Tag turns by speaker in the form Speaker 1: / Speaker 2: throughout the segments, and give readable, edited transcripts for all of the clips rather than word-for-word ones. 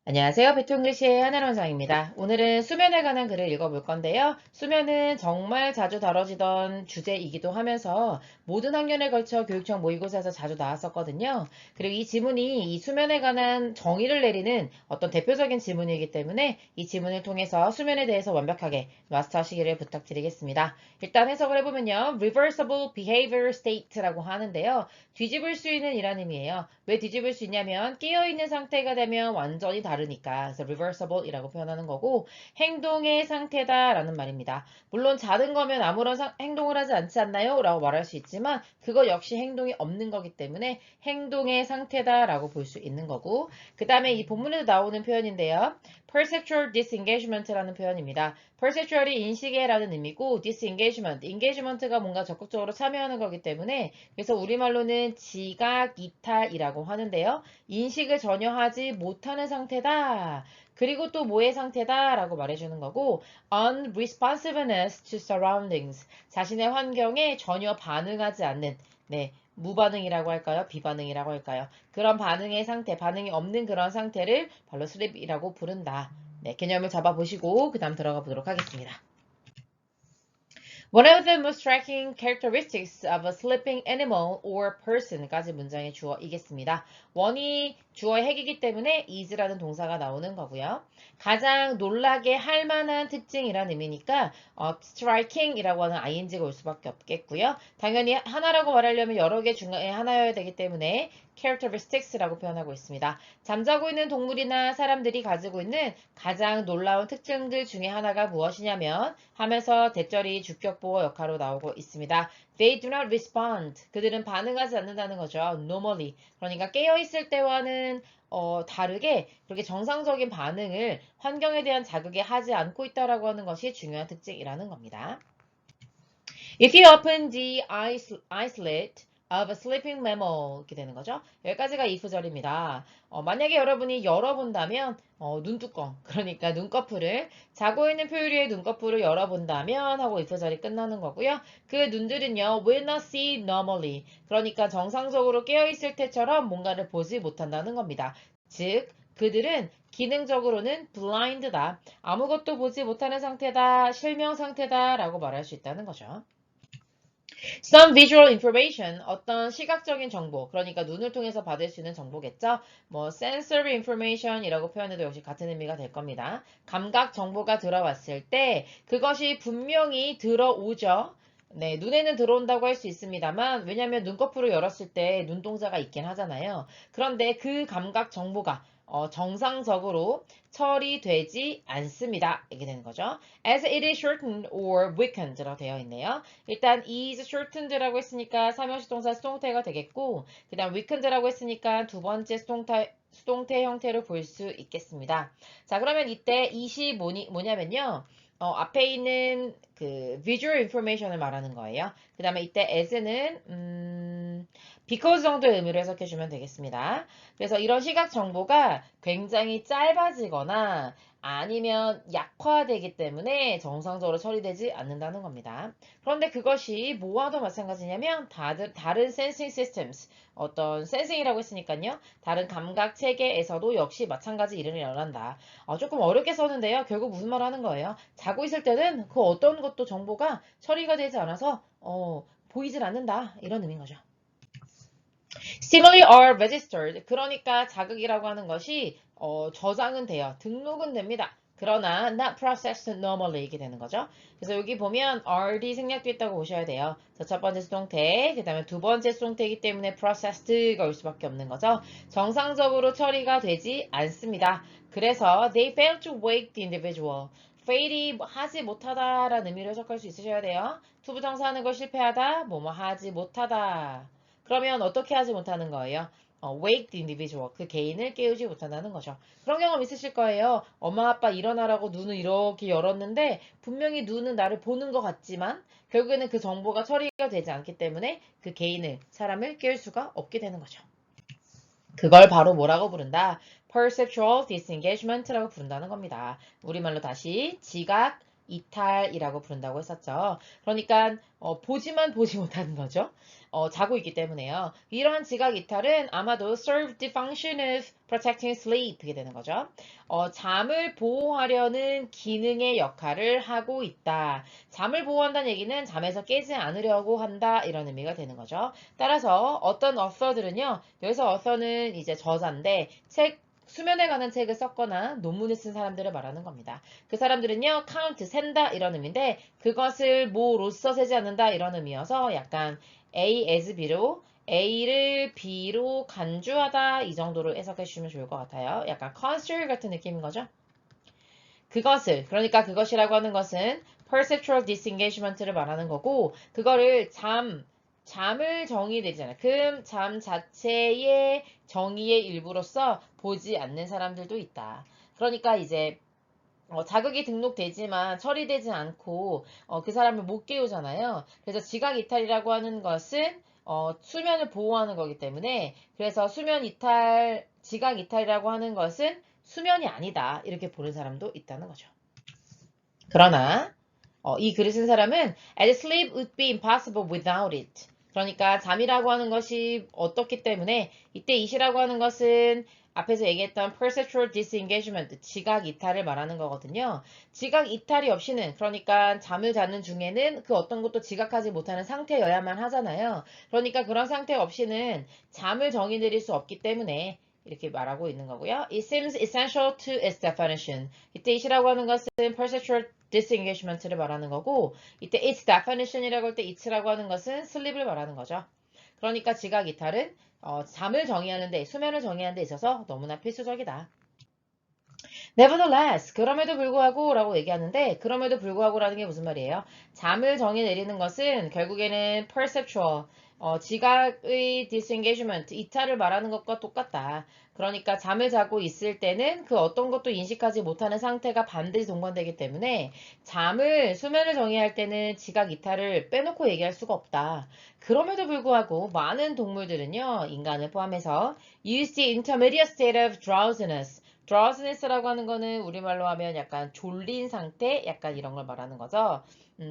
Speaker 1: 안녕하세요. 배틀잉글리시의 한혜원 원장입니다. 오늘은 수면에 관한 글을 읽어볼 건데요. 수면은 정말 자주 다뤄지던 주제이기도 하면서 모든 학년에 걸쳐 교육청 모의고사에서 자주 나왔었거든요. 그리고 이 지문이 이 수면에 관한 정의를 내리는 어떤 대표적인 지문이기 때문에 이 지문을 통해서 수면에 대해서 완벽하게 마스터하시기를 부탁드리겠습니다. 일단 해석을 해보면요. Reversible Behavior State라고 하는데요. 뒤집을 수 있는 이란 의미예요. 왜 뒤집을 수 있냐면 깨어있는 상태가 되면 완전히 다르니까. 그래서 reversible 이라고 표현하는 거고 행동의 상태다라는 말입니다. 물론 자는 거면 아무런 행동을 하지 않지 않나요? 라고 말할 수 있지만 그거 역시 행동이 없는 거기 때문에 행동의 상태다라고 볼 수 있는 거고 그 다음에 이 본문에도 나오는 표현인데요. perceptual disengagement라는 표현입니다. perceptual이 인식해라는 의미고 disengagement, engagement가 뭔가 적극적으로 참여하는 거기 때문에 그래서 우리말로는 지각 이탈이라고 하는데요. 인식을 전혀 하지 못하는 상태다. 그리고 또 뭐의 상태다 라고 말해주는 거고 unresponsiveness to surroundings 자신의 환경에 전혀 반응하지 않는 네, 무반응이라고 할까요? 비반응이라고 할까요? 그런 반응의 상태, 반응이 없는 그런 상태를 발로 슬립이라고 부른다. 네, 개념을 잡아보시고 그 다음 들어가 보도록 하겠습니다. One of the most striking characteristics of a sleeping animal or person까지 문장의 주어이겠습니다. 원이 주어의 핵이기 때문에 is라는 동사가 나오는 거고요. 가장 놀라게 할 만한 특징이라는 의미니까 striking이라고 하는 ing가 올 수밖에 없겠고요. 당연히 하나라고 말하려면 여러 개 중에 하나여야 되기 때문에 characteristics라고 표현하고 있습니다. 잠자고 있는 동물이나 사람들이 가지고 있는 가장 놀라운 특징들 중에 하나가 무엇이냐면 하면서 대절이 주격보호 역할로 나오고 있습니다. They do not respond. 그들은 반응하지 않는다는 거죠. Normally. 그러니까 깨어있을 때와는 다르게 그렇게 정상적인 반응을 환경에 대한 자극에 하지 않고 있다라고 하는 것이 중요한 특징이라는 겁니다. If you open the eyelid of a sleeping mammal 이렇게 되는 거죠. 여기까지가 if절입니다. 만약에 여러분이 열어본다면 눈뚜껑 그러니까 눈꺼풀을 자고 있는 표유리의 눈꺼풀을 열어본다면 하고 if절이 끝나는 거고요. 그 눈들은요 will not see normally 그러니까 정상적으로 깨어있을 때처럼 뭔가를 보지 못한다는 겁니다. 즉 그들은 기능적으로는 blind다. 아무것도 보지 못하는 상태다. 실명 상태다 라고 말할 수 있다는 거죠. Some visual information, 어떤 시각적인 정보, 그러니까 눈을 통해서 받을 수 있는 정보겠죠. 뭐 sensory information이라고 표현해도 역시 같은 의미가 될 겁니다. 감각 정보가 들어왔을 때 그것이 분명히 들어오죠. 네, 눈에는 들어온다고 할 수 있습니다만 왜냐하면 눈꺼풀을 열었을 때 눈동자가 있긴 하잖아요. 그런데 그 감각 정보가 정상적으로 처리되지 않습니다. 이게 되는 거죠. As it is shortened or weakened라고 되어 있네요. 일단 is shortened라고 했으니까 삼형식 동사 수동태가 되겠고 그 다음 weakened라고 했으니까 두 번째 수동태 형태로 볼 수 있겠습니다. 자 그러면 이때 it이 뭐냐면요. 앞에 있는 그 visual information을 말하는 거예요. 그 다음에 이때 as는 because 정도의 의미로 해석해 주면 되겠습니다. 그래서 이런 시각 정보가 굉장히 짧아지거나 아니면 약화되기 때문에 정상적으로 처리되지 않는다는 겁니다. 그런데 그것이 뭐와도 마찬가지냐면 다른 sensing systems, 어떤 sensing이라고 했으니까요. 다른 감각 체계에서도 역시 마찬가지 일을 일어난다. 조금 어렵게 썼는데요. 결국 무슨 말 하는 거예요? 자고 있을 때는 그 어떤 것도 정보가 처리가 되지 않아서 보이질 않는다. 이런 의미인 거죠. Stimuli are registered. 그러니까 자극이라고 하는 것이 저장은 돼요. 등록은 됩니다. 그러나 not processed normally 이게 되는 거죠. 그래서 여기 보면 already 생략돼 있다고 보셔야 돼요. 첫 번째 수동태, 그 다음에 두 번째 수동태이기 때문에 processed가 올 수밖에 없는 거죠. 정상적으로 처리가 되지 않습니다. 그래서 they fail to wake the individual. fail이 하지 못하다라는 의미로 해석할 수 있으셔야 돼요. 투부정사하는 걸 실패하다, 뭐뭐 하지 못하다. 그러면 어떻게 하지 못하는 거예요? wake the individual. 그 개인을 깨우지 못한다는 거죠. 그런 경험 있으실 거예요. 엄마 아빠 일어나라고 눈을 이렇게 열었는데 분명히 눈은 나를 보는 것 같지만 결국에는 그 정보가 처리가 되지 않기 때문에 그 개인을, 사람을 깨울 수가 없게 되는 거죠. 그걸 바로 뭐라고 부른다? perceptual disengagement라고 부른다는 겁니다. 우리말로 다시 지각 이탈이라고 부른다고 했었죠. 그러니까 보지만 보지 못하는 거죠. 자고 있기 때문에요. 이러한 지각 이탈은 아마도 serve the function of protecting sleep이게 되는 거죠. 잠을 보호하려는 기능의 역할을 하고 있다. 잠을 보호한다는 얘기는 잠에서 깨지 않으려고 한다 이런 의미가 되는 거죠. 따라서 어떤 author들은요. 여기서 author는 이제 저자인데 수면에 관한 책을 썼거나 논문을 쓴 사람들을 말하는 겁니다. 그 사람들은요, count, 센다 이런 의미인데 그것을 뭐로써 세지 않는다 이런 의미여서 약간 A as B로 A를 B로 간주하다 이 정도로 해석해 주시면 좋을 것 같아요. 약간 constraint 같은 느낌인 거죠. 그것을, 그러니까 그것이라고 하는 것은 perceptual disengagement를 말하는 거고 그거를 잠을 정의되잖아요. 잠 자체의 정의의 일부로서 보지 않는 사람들도 있다. 그러니까 이제 자극이 등록되지만 처리되지 않고 그 사람을 못 깨우잖아요. 그래서 지각 이탈이라고 하는 것은 수면을 보호하는 거기 때문에 그래서 수면 이탈, 지각 이탈이라고 하는 것은 수면이 아니다. 이렇게 보는 사람도 있다는 거죠. 그러나 이 글을 쓴 사람은 as sleep would be impossible without it. 그러니까 잠이라고 하는 것이 어떻기 때문에 이때 it이라고 하는 것은 앞에서 얘기했던 perceptual disengagement, 지각 이탈을 말하는 거거든요. 지각 이탈이 없이는 그러니까 잠을 자는 중에는 그 어떤 것도 지각하지 못하는 상태여야만 하잖아요. 그러니까 그런 상태 없이는 잠을 정의 내릴 수 없기 때문에 이렇게 말하고 있는 거고요. It seems essential to its definition. 이때 it이라고 하는 것은 perceptual disengagement를 말하는 거고 이때 its definition이라고 할 때 it라고 하는 것은 sleep을 말하는 거죠. 그러니까 지각 이탈은 잠을 정의하는 데, 수면을 정의하는 데 있어서 너무나 필수적이다. Nevertheless, 그럼에도 불구하고 라고 얘기하는데 그럼에도 불구하고라는 게 무슨 말이에요? 잠을 정의 내리는 것은 결국에는 perceptual, 지각의 disengagement, 이탈을 말하는 것과 똑같다. 그러니까 잠을 자고 있을 때는 그 어떤 것도 인식하지 못하는 상태가 반드시 동반되기 때문에 수면을 정의할 때는 지각 이탈을 빼놓고 얘기할 수가 없다. 그럼에도 불구하고 많은 동물들은요, 인간을 포함해서 use the intermediate state of drowsiness, drowsiness라고 하는 거는 우리말로 하면 약간 졸린 상태, 약간 이런 걸 말하는 거죠.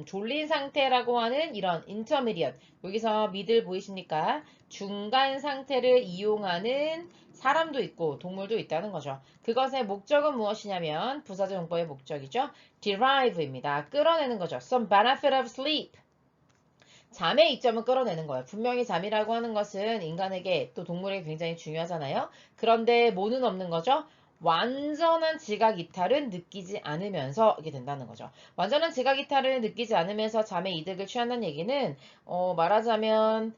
Speaker 1: 졸린 상태라고 하는 이런 intermediate, 여기서 미들 보이십니까? 중간 상태를 이용하는 사람도 있고 동물도 있다는 거죠. 그것의 목적은 무엇이냐면 부사적 용법의 목적이죠. derive입니다. 끌어내는 거죠. Some benefit of sleep. 잠의 이점은 끌어내는 거예요. 분명히 잠이라고 하는 것은 인간에게 또 동물에게 굉장히 중요하잖아요. 그런데 뭐는 없는 거죠? 완전한 지각 이탈은 느끼지 않으면서 이게 된다는 거죠. 완전한 지각 이탈을 느끼지 않으면서 잠의 이득을 취한다는 얘기는 말하자면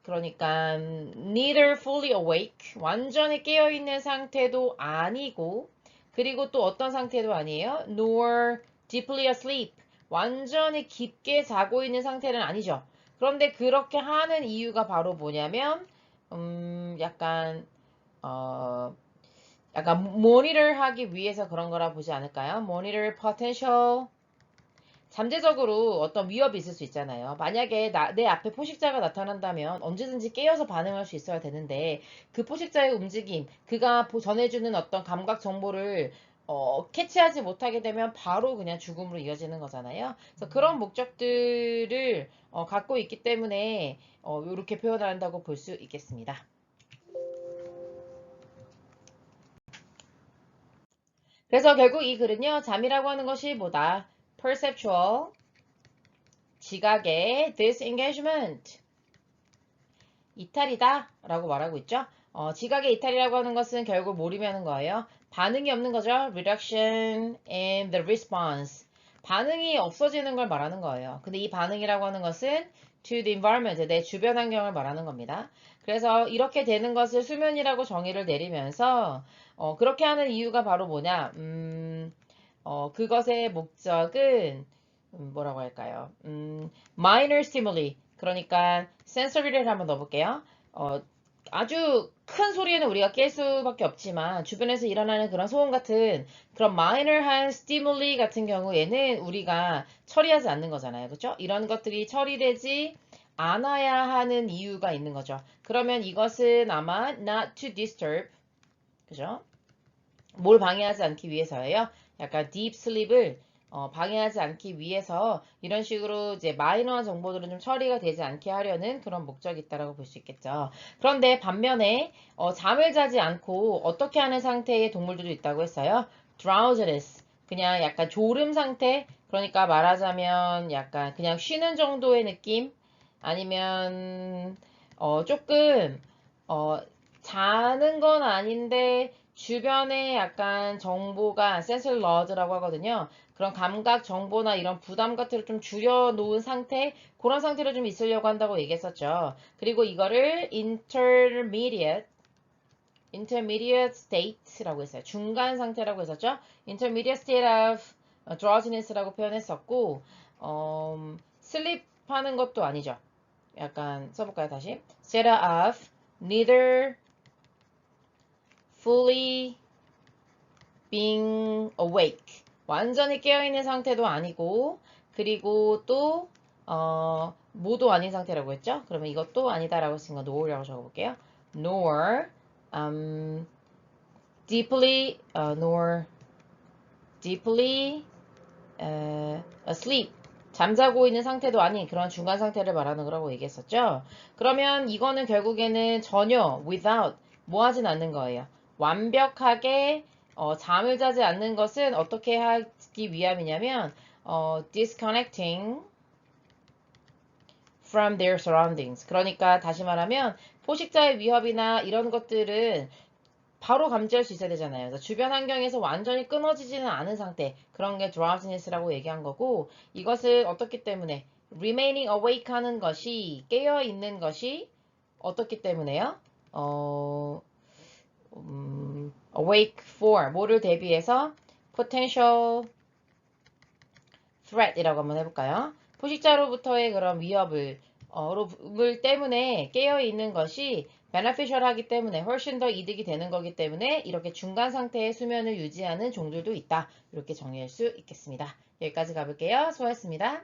Speaker 1: 그러니까 neither fully awake, 완전히 깨어있는 상태도 아니고 그리고 또 어떤 상태도 아니에요. nor deeply asleep, 완전히 깊게 자고 있는 상태는 아니죠. 그런데 그렇게 하는 이유가 바로 뭐냐면 약간 약간 모니터를 하기 위해서 그런 거라 보지 않을까요? monitor potential, 잠재적으로 어떤 위협이 있을 수 있잖아요. 만약에 내 앞에 포식자가 나타난다면 언제든지 깨어서 반응할 수 있어야 되는데 그 포식자의 움직임, 그가 전해주는 어떤 감각 정보를 캐치하지 못하게 되면 바로 그냥 죽음으로 이어지는 거잖아요. 그래서 그런 목적들을 갖고 있기 때문에 이렇게 표현한다고 볼 수 있겠습니다. 그래서 결국 이 글은요, 잠이라고 하는 것이 뭐다? perceptual, 지각의 disengagement, 이탈이다 라고 말하고 있죠. 지각의 이탈이라고 하는 것은 결국 뭘 의미하는 거예요? 반응이 없는 거죠. reduction in the response. 반응이 없어지는 걸 말하는 거예요. 근데 이 반응이라고 하는 것은 to the environment, 내 주변 환경을 말하는 겁니다. 그래서 이렇게 되는 것을 수면이라고 정의를 내리면서 그렇게 하는 이유가 바로 뭐냐? 그것의 목적은 뭐라고 할까요? minor stimuli, 그러니까 sensory를 한번 넣어볼게요. 아주 큰 소리에는 우리가 깰 수밖에 없지만 주변에서 일어나는 그런 소음 같은 그런 minor한 stimuli 같은 경우에는 우리가 처리하지 않는 거잖아요. 그렇죠? 이런 것들이 처리되지 않아야 하는 이유가 있는 거죠. 그러면 이것은 아마 not to disturb, 그죠? 뭘 방해하지 않기 위해서예요. 약간 deep sleep을 방해하지 않기 위해서 이런 식으로 이제 마이너한 정보들은 좀 처리가 되지 않게 하려는 그런 목적이 있다라고 볼 수 있겠죠. 그런데 반면에 잠을 자지 않고 어떻게 하는 상태의 동물들도 있다고 했어요. drowsiness, 그냥 약간 졸음 상태, 그러니까 말하자면 약간 그냥 쉬는 정도의 느낌, 아니면 조금 어, 자는 건 아닌데 주변에 약간 정보가 센서리 러드라고 하거든요. 그런 감각 정보나 이런 부담 같은 걸 좀 줄여놓은 상태, 그런 상태로 좀 있으려고 한다고 얘기했었죠. 그리고 이거를 intermediate state라고 했어요. 중간 상태라고 했었죠. intermediate state of drowsiness라고 표현했었고, sleep 하는 것도 아니죠. 약간 써볼까요, 다시? state of neither fully being awake. 완전히 깨어있는 상태도 아니고, 그리고 또, 모두 아닌 상태라고 했죠? 그러면 이것도 아니다라고 쓴 거 nor라고 적어볼게요. nor, nor deeply, asleep. 잠자고 있는 상태도 아닌 그런 중간 상태를 말하는 거라고 얘기했었죠? 그러면 이거는 결국에는 전혀, without, 뭐 하진 않는 거예요. 완벽하게 잠을 자지 않는 것은 어떻게 하기 위함이냐면 disconnecting from their surroundings. 그러니까 다시 말하면 포식자의 위협이나 이런 것들은 바로 감지할 수 있어야 되잖아요. 그래서 주변 환경에서 완전히 끊어지지는 않은 상태, 그런 게 drowsiness라고 얘기한 거고, 이것을 어떻기 때문에 remaining awake 하는 것이, 깨어 있는 것이 어떻기 때문에요? awake for 뭐를 대비해서 potential threat이라고 한번 해볼까요? 포식자로부터의 그런 위협을 물 때문에 깨어 있는 것이 beneficial하기 때문에 훨씬 더 이득이 되는 거기 때문에 이렇게 중간 상태의 수면을 유지하는 종들도 있다. 이렇게 정의할 수 있겠습니다. 여기까지 가볼게요. 수고하셨습니다.